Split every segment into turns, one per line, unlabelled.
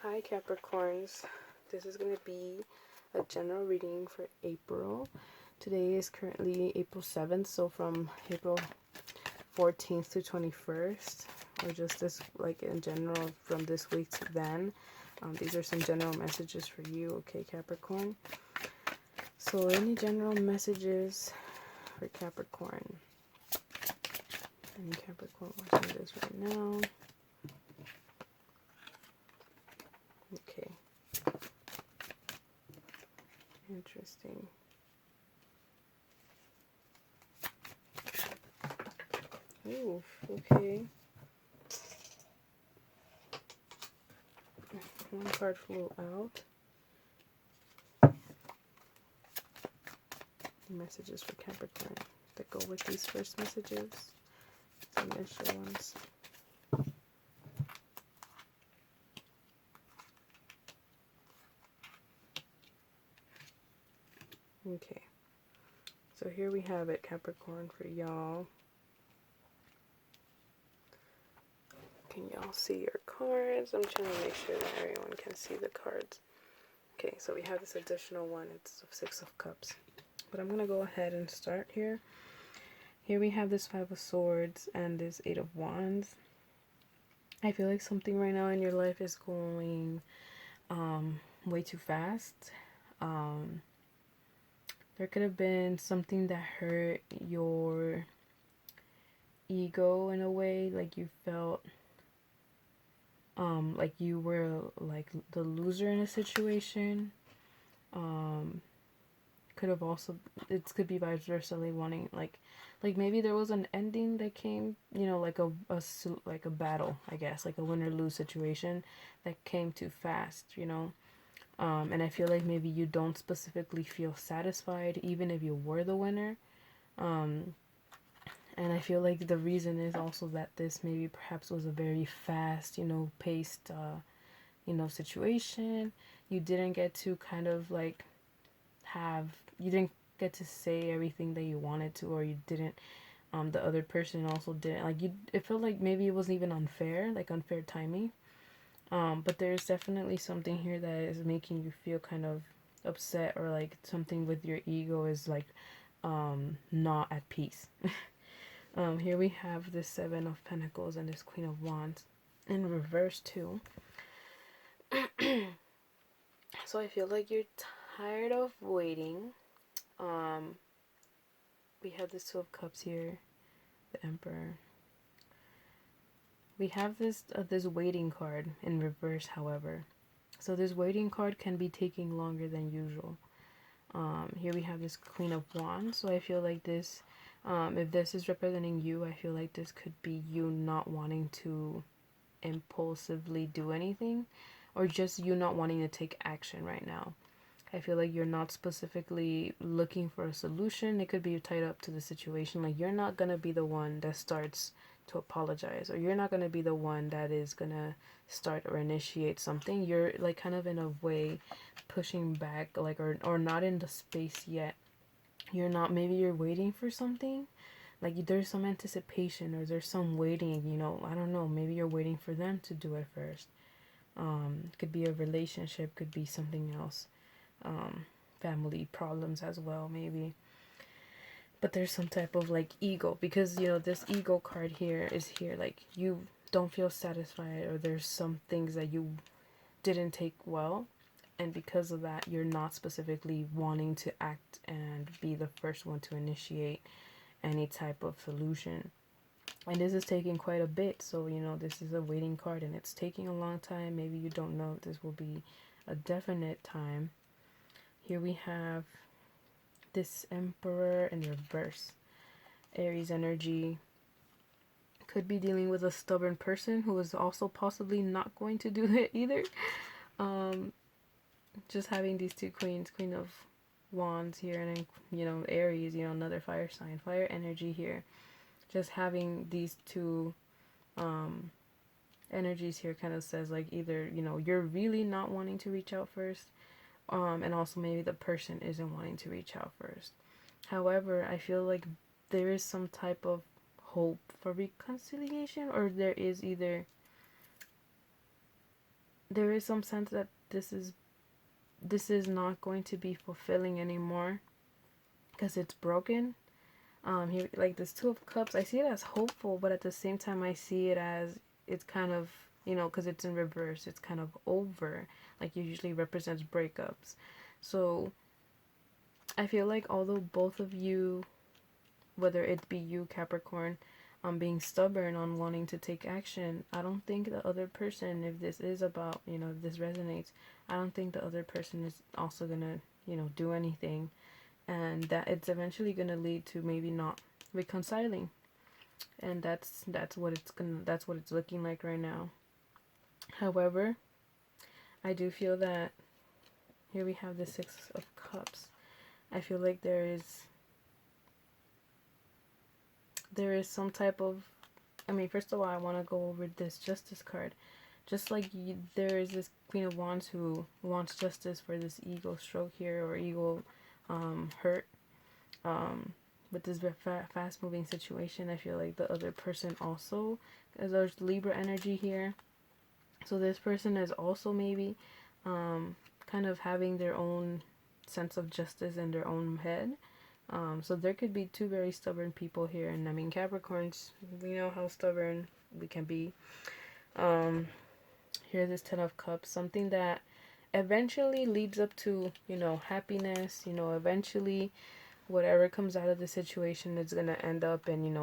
Hi Capricorns, this is going to be a general reading for April. Today is currently April 7th, so from April 14th to 21st, or just this, like in general, from this week to then. These are some general messages for you, okay, Capricorn? So any general messages for Capricorn? Any Capricorn watching this right now? Okay. Interesting. Ooh, okay. One card flew out. Messages for Capricorn that go with these first messages. The initial ones. Okay. So here we have it, Capricorn, for y'all. Can y'all see your cards? I'm trying to make sure that everyone can see the cards. Okay, so we have this additional one. It's the Six of Cups. But I'm going to go ahead and start here. Here we have this Five of Swords and this Eight of Wands. I feel like something right now in your life is going way too fast. There could have been something that hurt your ego in a way, like you felt like you were like the loser in a situation. Could have also, it could be vice versa, like wanting like maybe there was an ending that came, you know, like like a battle, I guess, like a win or lose situation that came too fast, you know. And I feel like maybe you don't specifically feel satisfied even if you were the winner. And I feel like the reason is also that this maybe perhaps was a very fast, you know, paced, you know, situation. You didn't get to kind of like you didn't get to say everything that you wanted to, or you didn't, the other person also didn't, like it felt like maybe it wasn't even unfair, like unfair timing. But there's definitely something here that is making you feel kind of upset, or like something with your ego is like, not at peace. Here we have this Seven of Pentacles and this Queen of Wands in reverse too. So I feel like you're tired of waiting. We have this Two of Cups here, the Emperor. We have this waiting card in reverse, however. So this waiting card can be taking longer than usual. Here we have this Queen of Wands. So I feel like this, if this is representing you, I feel like this could be you not wanting to impulsively do anything, or just you not wanting to take action right now. I feel like you're not specifically looking for a solution. It could be tied up to the situation. Like you're not going to be the one that starts to apologize, or you're not going to be the one that is going to start or initiate something. You're like kind of in a way pushing back, like, or not in the space yet. You're not, maybe you're waiting for something. Like there's some anticipation, or there's some waiting, you know, I don't know, maybe you're waiting for them to do it first. Could be a relationship, could be something else. Family problems as well, maybe. But there's some type of like ego, because you know this ego card here is here, like you don't feel satisfied, or there's some things that you didn't take well, and because of that you're not specifically wanting to act and be the first one to initiate any type of solution. And this is taking quite a bit, so you know this is a waiting card and it's taking a long time. Maybe you don't know if this will be a definite time. Here we have this Emperor in reverse. Aries energy. Could be dealing with a stubborn person who is also possibly not going to do it either. Just having these two queens, Queen of Wands here, and then, you know, Aries, you know, another fire sign, fire energy here. Just having these two energies here kind of says like either, you know, you're really not wanting to reach out first, and also maybe the person isn't wanting to reach out first. However, I feel like there is some type of hope for reconciliation, or there is either there is some sense that this is not going to be fulfilling anymore because it's broken. Here, like this Two of Cups, I see it as hopeful, but at the same time, I see it as it's kind of, because it's in reverse, it's kind of over. Like it usually represents breakups. So I feel like although both of you, whether it be you, Capricorn, being stubborn on wanting to take action, I don't think the other person, if this is about, if this resonates, I don't think the other person is also gonna, do anything, and that it's eventually gonna lead to maybe not reconciling, and that's what it's looking like right now. However, I do feel that here we have the Six of Cups. I feel like there is some type of, first of all, I want to go over this Justice card. Just like there is this Queen of Wands who wants justice for this ego stroke here, or ego hurt. With this fast moving situation, I feel like the other person also, as there's Libra energy here. So this person is also maybe kind of having their own sense of justice in their own head. So there could be two very stubborn people here. And Capricorns, we know how stubborn we can be. Here's this Ten of Cups, something that eventually leads up to, happiness. Eventually whatever comes out of the situation is going to end up in,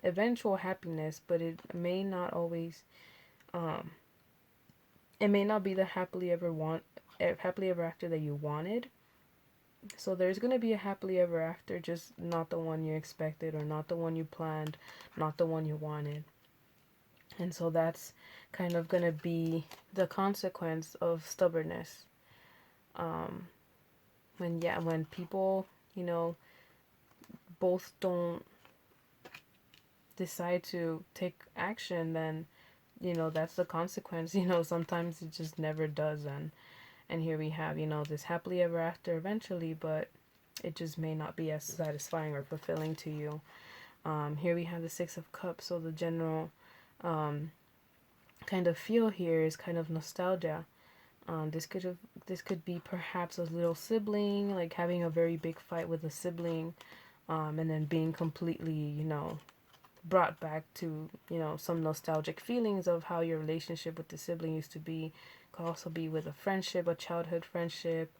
eventual happiness, but it may not always, it may not be the happily ever after that you wanted. So there's going to be a happily ever after, just not the one you expected, or not the one you planned, not the one you wanted. And so that's kind of going to be the consequence of stubbornness. When people, both don't decide to take action, then, that's the consequence. Sometimes it just never does. And here we have, this happily ever after eventually, but it just may not be as satisfying or fulfilling to you. Here we have the Six of Cups, so the general kind of feel here is kind of nostalgia. This could be perhaps a little sibling, like having a very big fight with a sibling, and then being completely, brought back to, some nostalgic feelings of how your relationship with the sibling used to be. Could also be with a friendship, a childhood friendship.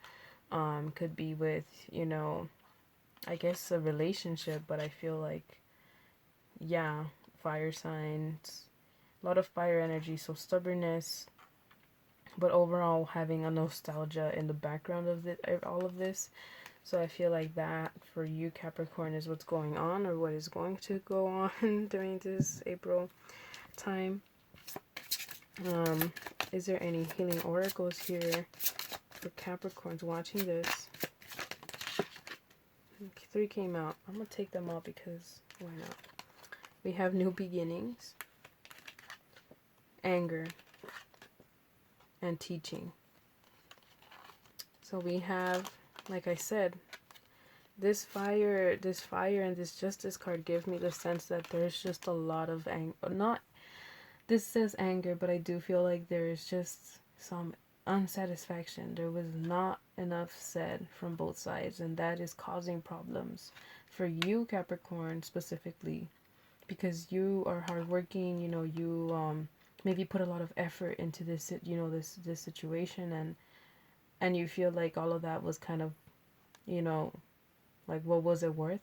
Could be with, I guess a relationship, but I feel like, yeah, fire signs, a lot of fire energy, so stubbornness, but overall having a nostalgia in the background of all of this. So I feel like that for you, Capricorn, is what's going on, or what is going to go on during this April time. Is there any healing oracles here for Capricorns watching this? 3 came out. I'm going to take them out because why not? We have new beginnings, anger, and teaching. So we have, like I said, this fire and this Justice card give me the sense that there's just a lot of anger. Not, this says anger, but I do feel like there is just some unsatisfaction. There was not enough said from both sides, and that is causing problems for you, Capricorn, specifically, because you are hardworking. You maybe put a lot of effort into this, this situation, and you feel like all of that was kind of, like, what was it worth?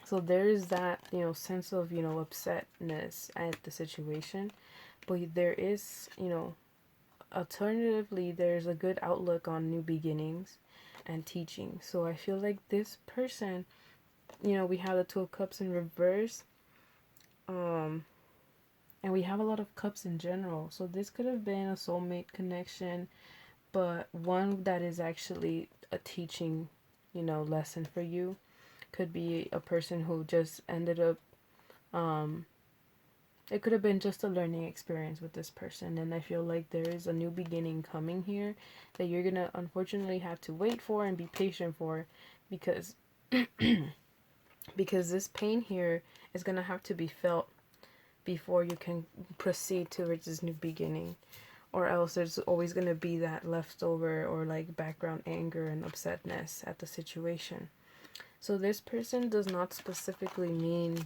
So there is that, sense of, upsetness at the situation. But there is, alternatively, there's a good outlook on new beginnings and teaching. So I feel like this person, we have the Two of Cups in reverse. And we have a lot of cups in general. So this could have been a soulmate connection, but one that is actually a teaching, lesson for you. Could be a person who just ended up, it could have been just a learning experience with this person. And I feel like there is a new beginning coming here that you're going to unfortunately have to wait for and be patient for, because because this pain here is going to have to be felt before you can proceed towards this new beginning. or else there's always going to be that leftover or like background anger and upsetness at the situation. So this person does not specifically mean,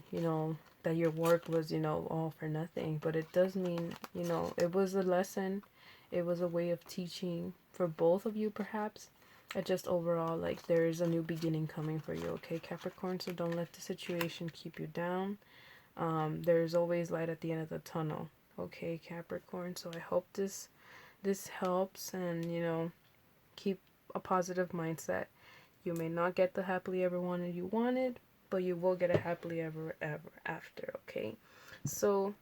that your work was, all for nothing, but it does mean, it was a lesson. It was a way of teaching for both of you, perhaps. And just overall, like, there is a new beginning coming for you, okay, Capricorn? So don't let the situation keep you down. There's always light at the end of the tunnel, okay, Capricorn? So I hope this helps, and keep a positive mindset. You may not get the happily ever wanted, but you will get a happily ever after, okay? So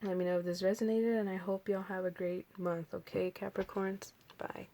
let me know if this resonated, and I hope y'all have a great month, okay, Capricorns? Bye.